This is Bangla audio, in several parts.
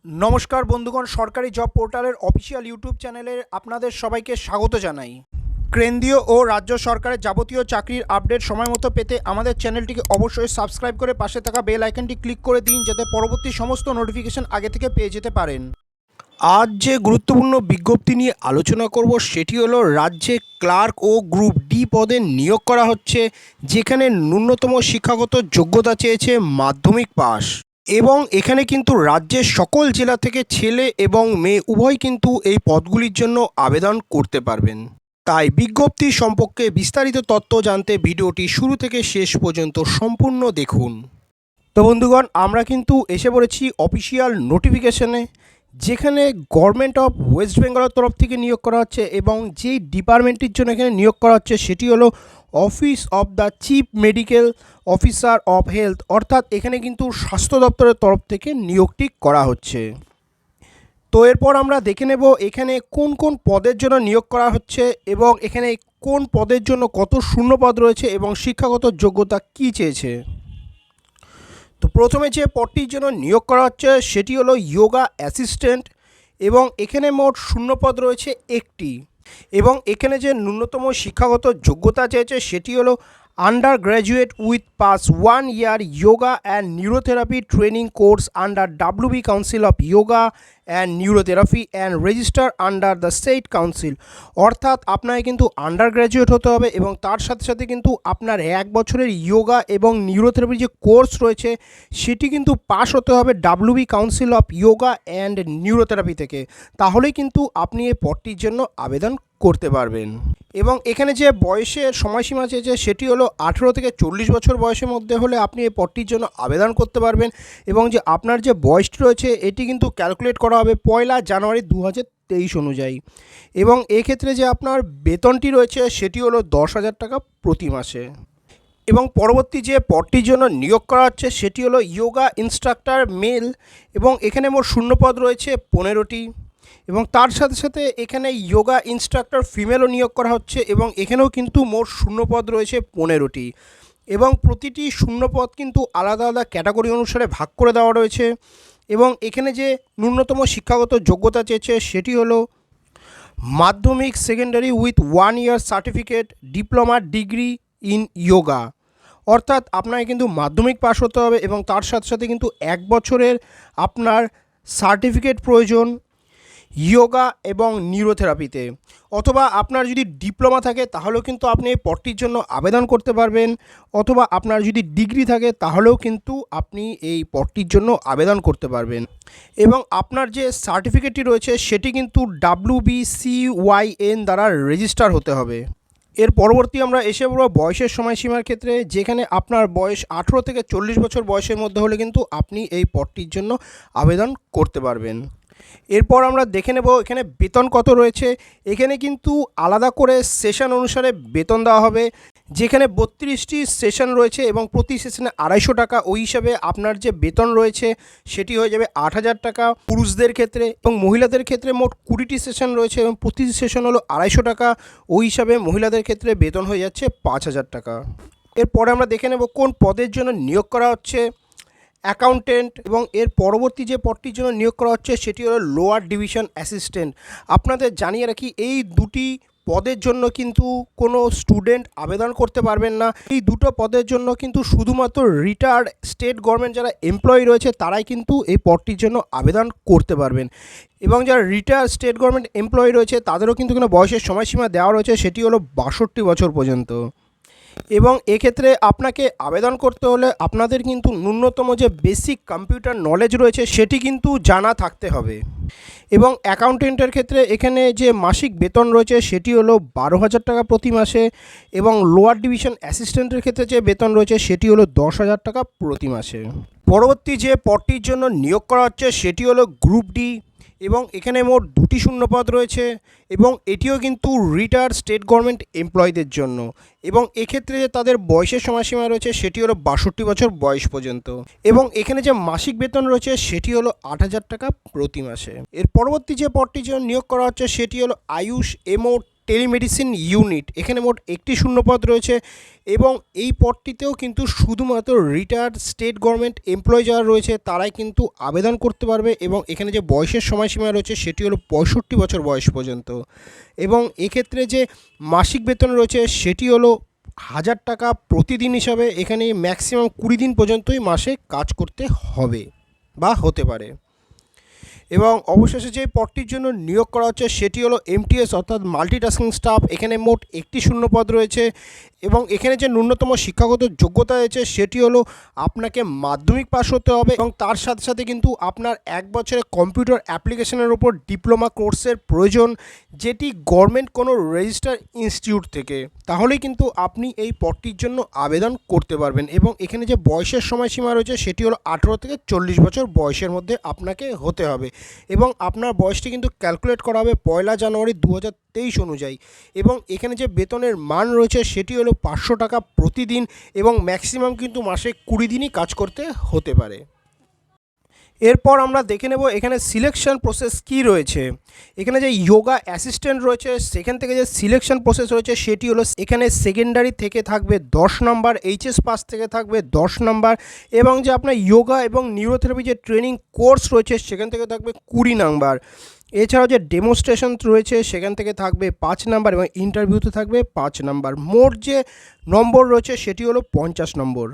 নমস্কার বন্ধুগণ, সরকারি জব পোর্টালের অফিসিয়াল ইউটিউব চ্যানেলে আপনাদের সবাইকে স্বাগত জানাই। কেন্দ্রীয় ও রাজ্য সরকারের যাবতীয় চাকরির আপডেট সময় মতো পেতে আমাদের চ্যানেলটিকে অবশ্যই সাবস্ক্রাইব করে পাশে থাকা বেল আইকনটি ক্লিক করে দিন, যাতে পরবর্তী সমস্ত নোটিফিকেশন আগে থেকে পেয়ে যেতে পারেন। আজ যে গুরুত্বপূর্ণ বিজ্ঞপ্তি নিয়ে আলোচনা করব সেটি হলো রাজ্যে ক্লার্ক ও গ্রুপ ডি পদে নিয়োগ করা হচ্ছে, যেখানে ন্যূনতম শিক্ষাগত যোগ্যতা চেয়েছে মাধ্যমিক পাস। এবং এখানে কিন্তু রাজ্যের সকল জেলা থেকে ছেলে এবং মেয়ে উভয় কিন্তু এই পদগুলির জন্য আবেদন করতে পারবেন। তাই বিজ্ঞপ্তি সম্পর্কে বিস্তারিত তথ্য জানতে ভিডিওটি শুরু থেকে শেষ পর্যন্ত সম্পূর্ণ দেখুন। তো বন্ধুগণ, আমরা কিন্তু এসে পড়েছি অফিসিয়াল নোটিফিকেশনে, যেখানে গভর্নমেন্ট অফ ওয়েস্ট বেঙ্গলের তরফ থেকে নিয়োগ করা হচ্ছে এবং যেই ডিপার্টমেন্টের জন্য এখানে নিয়োগ করা হচ্ছে সেটি হলো office of the chief medical officer of health, অর্থাৎ এখানে কিন্তু স্বাস্থ্য দপ্তরের তরফ থেকে নিয়োগটি করা হচ্ছে। তো এরপর আমরা দেখে নেব এখানে কোন কোন পদের জন্য নিয়োগ করা হচ্ছে এবং এখানে কোন পদের জন্য কত শূন্যপদ রয়েছে এবং শিক্ষাগত যোগ্যতা কী চেয়েছে। তো প্রথমে যে পদটির জন্য নিয়োগ করা হচ্ছে সেটি হলো যোগা অ্যাসিস্ট্যান্ট এবং এখানে মোট শূন্যপদ রয়েছে একটি। এবং এখানে যে ন্যূনতম শিক্ষাগত যোগ্যতা চেয়েছে সেটি হলো under graduate with pass 1 year yoga and neurotherapy training course under WB Council of Yoga and Neurotherapy and register under the state council। অর্থাৎ আপনাকে কিন্তু আন্ডার গ্র্যাজুয়েট হতে হবে এবং তার সাথে সাথে কিন্তু আপনার 1 বছরের যোগা এবং নিউরোথেরাপির যে কোর্স রয়েছে সেটি কিন্তু পাস হতে হবে WB Council of Yoga and Neurotherapy থেকে। তাহলেই কিন্তু আপনি এই পদটির জন্য আবেদন করতে পারবেন। এবং এখানে যে বয়সের সময়সীমা চেয়েছে সেটি হলো 18 থেকে 40 বছর বয়সের মধ্যে হলে আপনি এই পদটির জন্য আবেদন করতে পারবেন। এবং যে আপনার যে বয়সটি রয়েছে এটি কিন্তু ক্যালকুলেট করা হবে 1 জানুয়ারি 2023 অনুযায়ী। এবং এক্ষেত্রে যে আপনার বেতনটি রয়েছে সেটি হলো 10,000 টাকা প্রতি মাসে। এবং পরবর্তী যে পদটির জন্য নিয়োগ করা হচ্ছে সেটি হলো যোগা ইনস্ট্রাক্টর মেল এবং এখানে মোট শূন্যপদ রয়েছে 15টি। এবং তার সাথে সাথে এখানে যোগা ইনস্ট্রাক্টর ফিমেলও নিয়োগ করা হচ্ছে এবং এখানেও কিন্তু মোট শূন্যপদ রয়েছে 15টি। এবং প্রতিটি শূন্যপদ কিন্তু আলাদা আলাদা ক্যাটাগরি অনুসারে ভাগ করে দেওয়া রয়েছে। এবং এখানে যে ন্যূনতম শিক্ষাগত যোগ্যতা চেয়েছে সেটি হলো মাধ্যমিক secondary with 1 year certificate diploma degree in yoga, অর্থাৎ আপনাকে কিন্তু মাধ্যমিক পাস হতে হবে এবং তার সাথে সাথে কিন্তু 1 বছরের আপনার সার্টিফিকেট প্রয়োজন যোগা এবং নিউরোথেরাপিতে। অথবা আপনার যদি ডিপ্লোমা থাকে তাহলেও কিন্তু আপনি এই পদটির জন্য আবেদন করতে পারবেন, অথবা আপনার যদি ডিগ্রি থাকে তাহলেও কিন্তু আপনি এই পদটির জন্য আবেদন করতে পারবেন। এবং আপনার যে সার্টিফিকেটটি রয়েছে সেটি কিন্তু WBCYN দ্বারা রেজিস্টার হতে হবে। এর পরবর্তী আমরা এসে পড়ব বয়সের সময়সীমার ক্ষেত্রে, যেখানে আপনার বয়স 18 থেকে 40 বছর বয়সের মধ্যে হলে কিন্তু আপনি এই পদটির জন্য আবেদন করতে পারবেন। এরপর আমরা দেখে নেব এখানে বেতন কত রয়েছে। এখানে কিন্তু আলাদা করে সেশন অনুসারে বেতন দেওয়া হবে, যেখানে 32টি সেশন রয়েছে এবং প্রতি সেশনে 250 টাকা। ওই হিসাবে আপনার যে বেতন রয়েছে সেটি হয়ে যাবে 8,000 টাকা পুরুষদের ক্ষেত্রে, এবং মহিলাদের ক্ষেত্রে মোট 20টি সেশন রয়েছে এবং প্রতি সেশন হলো 250 টাকা। ওই হিসাবে মহিলাদের ক্ষেত্রে বেতন হয়ে যাচ্ছে 5,000 টাকা। এরপরে আমরা দেখে নেব কোন পদের জন্য নিয়োগ করা হচ্ছে। অ্যাকাউন্টেন্ট। এবং এর পরবর্তী যে পদটির জন্য নিয়োগ করা হচ্ছে সেটি হলো লোয়ার ডিভিশন অ্যাসিস্ট্যান্ট। আপনাদের জানিয়ে রাখি এই দুটি পদের জন্য কিন্তু কোনো স্টুডেন্ট আবেদন করতে পারবেন না। এই দুটো পদের জন্য কিন্তু শুধুমাত্র রিটায়ার্ড স্টেট গভর্নমেন্ট যারা এমপ্লয়ি রয়েছে তারাই কিন্তু এই পদটির জন্য আবেদন করতে পারবেন। এবং যারা রিটায়ার্ড স্টেট গভর্নমেন্ট এমপ্লয়ি রয়েছে তাদেরও কিন্তু কোনো বয়সের সময়সীমা দেওয়া রয়েছে, সেটি হলো 62 বছর পর্যন্ত। এবং এক্ষেত্রে আপনাকে আবেদন করতে হলে আপনাদের কিন্তু ন্যূনতম যে বেসিক কম্পিউটার নলেজ রয়েছে সেটি কিন্তু জানা থাকতে হবে। এবং অ্যাকাউন্টেন্টের ক্ষেত্রে এখানে যে মাসিক বেতন রয়েছে সেটি হলো 12,000 টাকা প্রতি মাসে। এবং লোয়ার ডিভিশন অ্যাসিস্ট্যান্টের ক্ষেত্রে যে বেতন রয়েছে সেটি হলো 10,000 টাকা প্রতি মাসে। পরবর্তী যে পদটির জন্য নিয়োগ করা হচ্ছে সেটি হলো গ্রুপ ডি এবং এখানে মোট 2টি শূন্যপদ রয়েছে এবং এটিও কিন্তু রিটায়ার্ড স্টেট গভর্নমেন্ট এমপ্লয়ীদের জন্য। এবং এক্ষেত্রে যে তাদের বয়সের সময়সীমা রয়েছে সেটি হলো 62 বছর বয়স পর্যন্ত। এবং এখানে যে মাসিক বেতন রয়েছে সেটি হলো 8,000 টাকা প্রতি মাসে। এর পরবর্তী যে পদটির জন্য নিয়োগ করা হচ্ছে সেটি হলো আয়ুষ এমও টেলিমেডিসিন ইউনিট, এখানে মোট 1টি শূন্যপদ রয়েছে এবং এই পদটিতেও কিন্তু শুধুমাত্র রিটায়ার্ড স্টেট গভর্নমেন্ট এমপ্লয়ি যারা রয়েছে তারাই কিন্তু আবেদন করতে পারবে এবং এখানে যে বয়সের সময়সীমা রয়েছে সেটি হলো 65 বছর বয়স পর্যন্ত এবং এক্ষেত্রে যে মাসিক বেতন রয়েছে সেটি হলো 1000 টাকা প্রতিদিন হিসাবে। এখানে ম্যাক্সিমাম 20 দিন পর্যন্তই মাসে কাজ করতে হবে বা হতে পারে এবং অবশেষে যে পদটির জন্য নিয়োগ করা হচ্ছে সেটি হলো এমটিএস অর্থাৎ মাল্টিটাস্কিং স্টাফ। এখানে মোট 1টি শূন্যপদ রয়েছে এবং এখানে যে ন্যূনতম শিক্ষাগত যোগ্যতা রয়েছে সেটি হলো আপনাকে মাধ্যমিক পাস হতে হবে এবং তার সাথে সাথে কিন্তু আপনার 1 বছরের কম্পিউটার অ্যাপ্লিকেশনের উপর ডিপ্লোমা কোর্সের প্রয়োজন, যেটি গভর্নমেন্ট কোনো রেজিস্টার ইনস্টিটিউট থেকে, তাহলেই কিন্তু আপনি এই পদটির জন্য আবেদন করতে পারবেন এবং এখানে যে বয়সের সময়সীমা রয়েছে সেটি হলো 18 থেকে 40 বছর বয়সের মধ্যে আপনাকে হতে হবে এবং আপনার বয়সটি কিন্তু ক্যালকুলেট করা হবে 1 জানুয়ারি 2023 অনুযায়ী এবং এখানে যে বেতনের মান রয়েছে সেটি হলো 500 টাকা প্রতিদিন এবং ম্যাক্সিমাম কিন্তু মাসে 20 দিনই কাজ করতে হতে পারে। এরপর আমরা দেখে নেব এখানে সিলেকশন প্রসেস কি রয়েছে। এখানে যে যোগা অ্যাসিস্ট্যান্ট রয়েছে সেখান থেকে যে সিলেকশন প্রসেস রয়েছে সেটি হলো এখানে সেকেন্ডারি থেকে থাকবে 10 নম্বর, এইচএস পাস থেকে থাকবে 10 নম্বর এবং যে আপনার যোগা এবং নিউরোথেরাপি যে ট্রেনিং কোর্স রয়েছে সেখান থেকে থাকবে 20 নম্বর। এছাড়াও যে ডেমনস্ট্রেশন রয়েছে সেখান থেকে থাকবে 5 নম্বর এবং ইন্টারভিউতে থাকবে 5 নম্বর। মোট যে নম্বর রয়েছে সেটি হলো 50 নম্বর।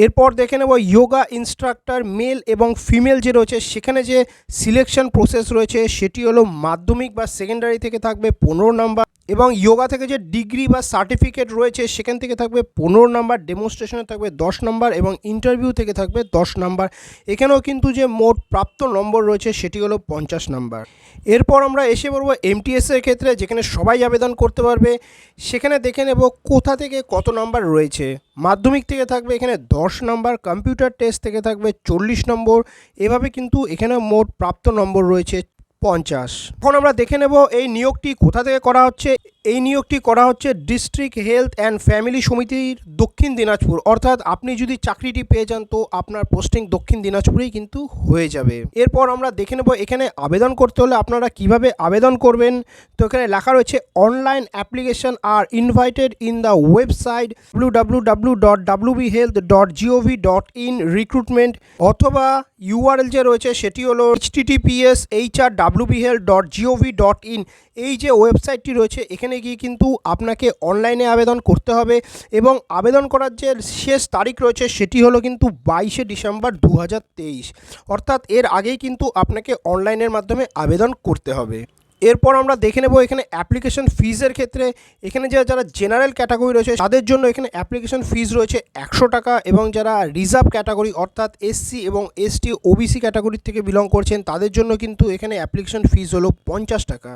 এরপর দেখে নেব যোগা ইনস্ট্রাক্টর মেল এবং ফিমেল যে রয়েছে সেখানে যে সিলেকশন প্রসেস রয়েছে সেটি হলো মাধ্যমিক বা সেকেন্ডারি থেকে থাকবে 15 নম্বর এবং যোগা থেকে যে ডিগ্রি বা সার্টিফিকেট রয়েছে সেখান থেকে থাকবে 15 নম্বর, ডেমনস্ট্রেশনে থাকবে 10 নম্বর এবং ইন্টারভিউ থেকে থাকবে 10 নম্বর। এখানেও কিন্তু যে মোট প্রাপ্ত নম্বর রয়েছে সেটি হলো 50 নম্বর। এরপর আমরা এসে পড়ব এমটিএসের ক্ষেত্রে, যেখানে সবাই আবেদন করতে পারবে। সেখানে দেখে নেব কোথা থেকে কত নম্বর রয়েছে। মাধ্যমিক থেকে থাকবে এখানে 10 নম্বর, কম্পিউটার টেস্ট থেকে থাকবে 40 নম্বর, এভাবে কিন্তু এখানে মোট প্রাপ্ত নম্বর রয়েছে 50। এখন আমরা দেখে নেব এই নিয়োগটি কোথা থেকে করা হচ্ছে। এই নিয়োগটি করা হচ্ছে ডিস্ট্রিক্ট হেলথ অ্যান্ড ফ্যামিলি সমিতির দক্ষিণ দিনাজপুর, অর্থাৎ আপনি যদি চাকরিটি পেয়ে যান তো আপনার পোস্টিং দক্ষিণ দিনাজপুরেই কিন্তু হয়ে যাবে। এরপর আমরা দেখে নেব এখানে আবেদন করতে হলে আপনারা কিভাবে আবেদন করবেন। তো এখানে লেখা রয়েছে অনলাইন অ্যাপ্লিকেশন আর invited in the website www.wbhealth.gov.in recruitment, অথবা ইউআরএল যে রয়েছে সেটি হলো https://wbhealth.gov.in। এই যে ওয়েবসাইটটি রয়েছে এখানে গিয়ে কিন্তু আপনাকে অনলাইনে আবেদন করতে হবে এবং আবেদন করার যে শেষ তারিখ রয়েছে সেটি হলো কিন্তু 22শে ডিসেম্বর 2023, অর্থাৎ এর আগেই কিন্তু আপনাকে অনলাইনের মাধ্যমে আবেদন করতে হবে। এরপর আমরা দেখে নেব এখানে অ্যাপ্লিকেশন ফিজের ক্ষেত্রে। এখানে যারা জেনারেল ক্যাটাগরি রয়েছে তাদের জন্য এখানে অ্যাপ্লিকেশন ফিজ রয়েছে 100 টাকা এবং যারা রিজার্ভ ক্যাটাগরি অর্থাৎ এসসি এবং এসটি ওবিসি ক্যাটাগরির থেকে বিলং করছেন তাদের জন্য কিন্তু এখানে অ্যাপ্লিকেশন ফিজ হলো 50 টাকা।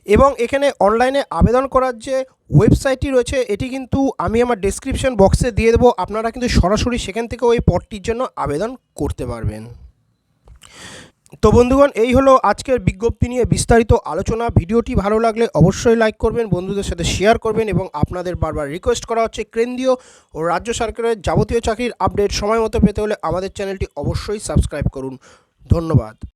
এবং এখানে অনলাইনে আবেদন করার যে ওয়েবসাইটটি রয়েছে এটি কিন্তু আমি আমার ডেসক্রিপশন বক্সে দিয়ে দেবো, আপনারা কিন্তু সরাসরি সেখান থেকে ওই পদটির জন্য আবেদন করতে পারবেন। তো বন্ধুগণ, এই হলো আজকের বিজ্ঞপ্তি নিয়ে বিস্তারিত আলোচনা। ভিডিওটি ভালো লাগলে অবশ্যই লাইক করবেন, বন্ধুদের সাথে শেয়ার করবেন এবং আপনাদের বারবার রিকোয়েস্ট করা হচ্ছে কেন্দ্রীয় ও রাজ্য সরকারের যাবতীয় চাকরির আপডেট সময় মতো পেতে হলে আমাদের চ্যানেলটি অবশ্যই সাবস্ক্রাইব করুন। ধন্যবাদ।